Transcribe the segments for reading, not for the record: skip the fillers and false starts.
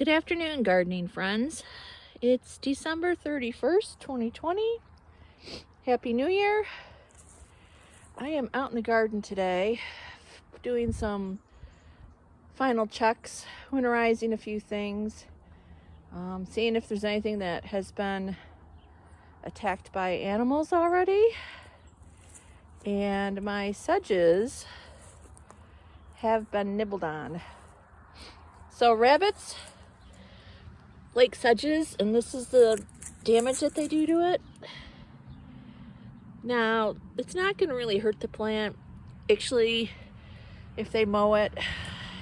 Good afternoon, gardening friends. It's December 31st, 2020. Happy New Year. I am out in the garden today doing some final checks, winterizing a few things, seeing if there's anything that has been attacked by animals already. And my sedges have been nibbled on. So rabbits like sedges, and this is the damage that they do to it. Now, it's not going to really hurt the plant. Actually, if they mow it,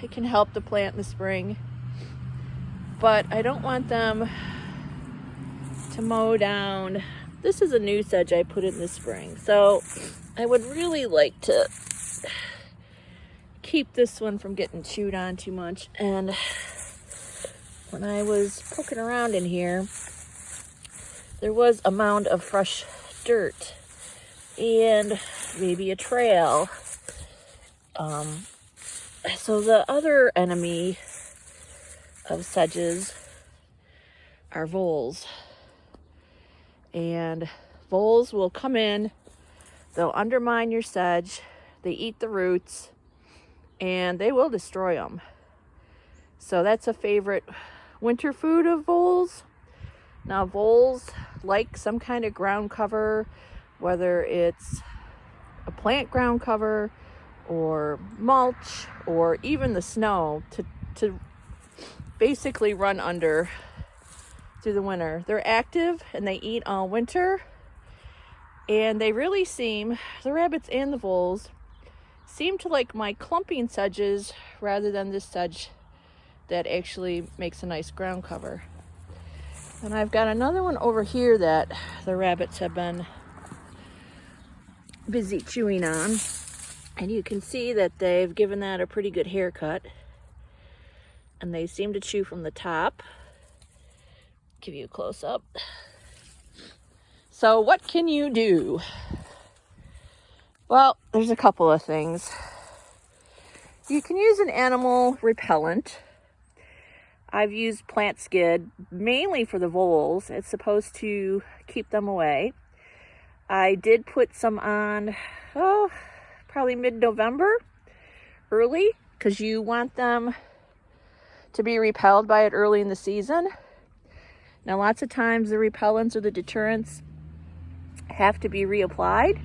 it can help the plant in the spring. But I don't want them to mow down. This is a new sedge I put in the spring, so I would really like to keep this one from getting chewed on too much. And when I was poking around in here, there was a mound of fresh dirt and maybe a trail. So the other enemy of sedges are voles. And voles will come in, they'll undermine your sedge, they eat the roots, and they will destroy them. So that's a favorite winter food of voles. Now voles like some kind of ground cover, whether it's a plant ground cover or mulch or even the snow to basically run under through the winter. They're active and they eat all winter, and they really seem, the rabbits and the voles seem to like my clumping sedges rather than this sedge that actually makes a nice ground cover. And I've got another one over here that the rabbits have been busy chewing on, and you can see that they've given that a pretty good haircut, and they seem to chew from the top. Give you a close-up. So what can you do? Well, there's a couple of things. You can use an animal repellent. I've used plant skid mainly for the voles. It's supposed to keep them away. I did put some on, probably mid-November, early, because you want them to be repelled by it early in the season. Now, lots of times the repellents or the deterrents have to be reapplied.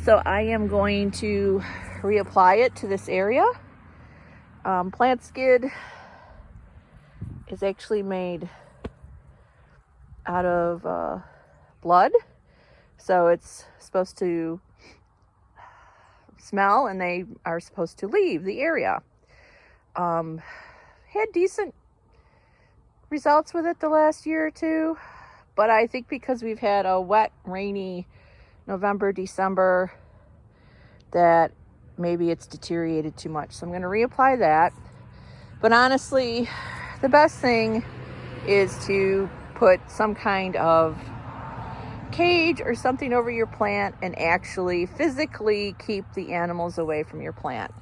So I am going to reapply it to this area. Plant skid is actually made out of blood, so it's supposed to smell, and they are supposed to leave the area. Had decent results with it the last year or two, but I think because we've had a wet, rainy November, December, that maybe it's deteriorated too much. So I'm going to reapply that. But honestly, the best thing is to put some kind of cage or something over your plant and actually physically keep the animals away from your plant.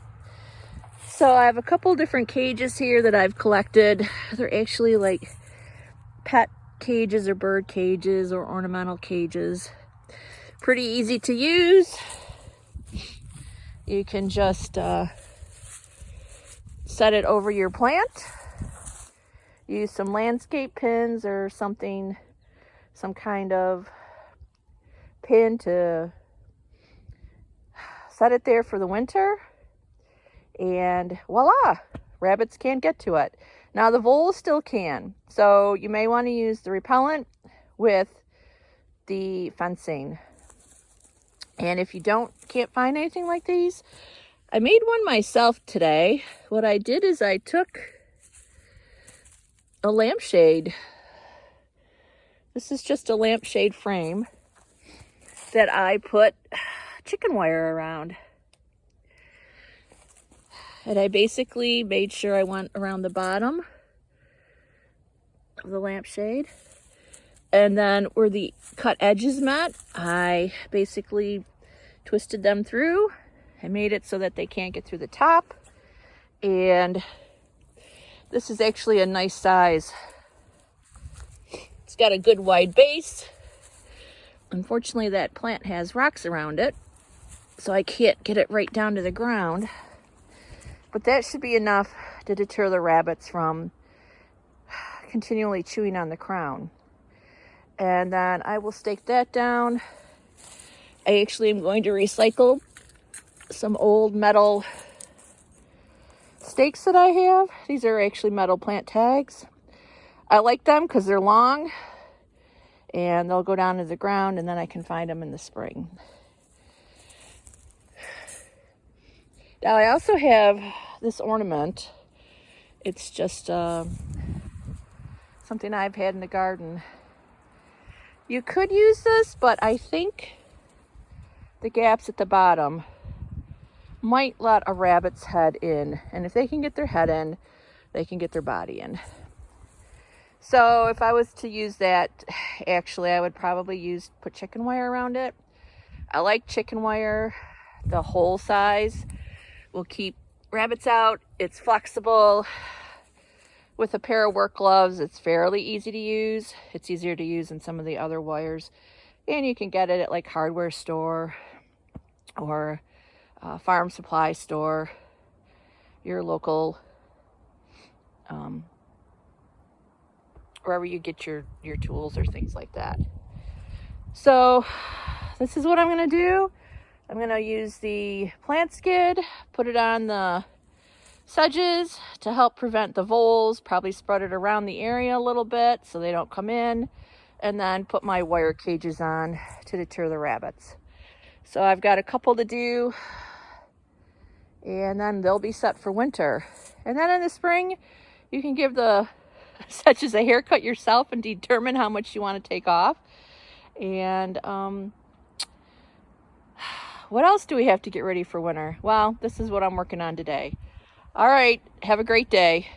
So I have a couple different cages here that I've collected. They're actually like pet cages or bird cages or ornamental cages. Pretty easy to use. You can just set it over your plant. Use some landscape pins or something, some kind of pin to set it there for the winter. And voila, rabbits can't get to it. Now the voles still can. So you may want to use the repellent with the fencing. And if you can't find anything like these, I made one myself today. What I did is I took a lampshade. This is just a lampshade frame that I put chicken wire around. And I basically made sure I went around the bottom of the lampshade. And then where the cut edges met, I basically twisted them through. I made it so that they can't get through the top. And This is actually a nice size. It's got a good wide base. Unfortunately, that plant has rocks around it, so I can't get it right down to the ground. But that should be enough to deter the rabbits from continually chewing on the crown. And then I will stake that down. I actually am going to recycle some old metal stakes that I have. These are actually metal plant tags. I like them because they're long and they'll go down to the ground, and then I can find them in the spring. Now I also have this ornament. It's just something I've had in the garden. You could use this, but I think the gaps at the bottom might let a rabbit's head in. And if they can get their head in, they can get their body in. So if I was to use that, actually, I would probably put chicken wire around it. I like chicken wire. The whole size will keep rabbits out. It's flexible. With a pair of work gloves, it's fairly easy to use. It's easier to use than some of the other wires. And you can get it at like hardware store or farm supply store, your local, wherever you get your tools or things like that. So this is what I'm going to do. I'm going to use the plant skid, put it on the sedges to help prevent the voles, probably spread it around the area a little bit so they don't come in, and then put my wire cages on to deter the rabbits. So I've got a couple to do, and then they'll be set for winter. And then in the spring, you can give the sedges a haircut yourself and determine how much you want to take off. And what else do we have to get ready for winter? Well, this is what I'm working on today. All right, have a great day.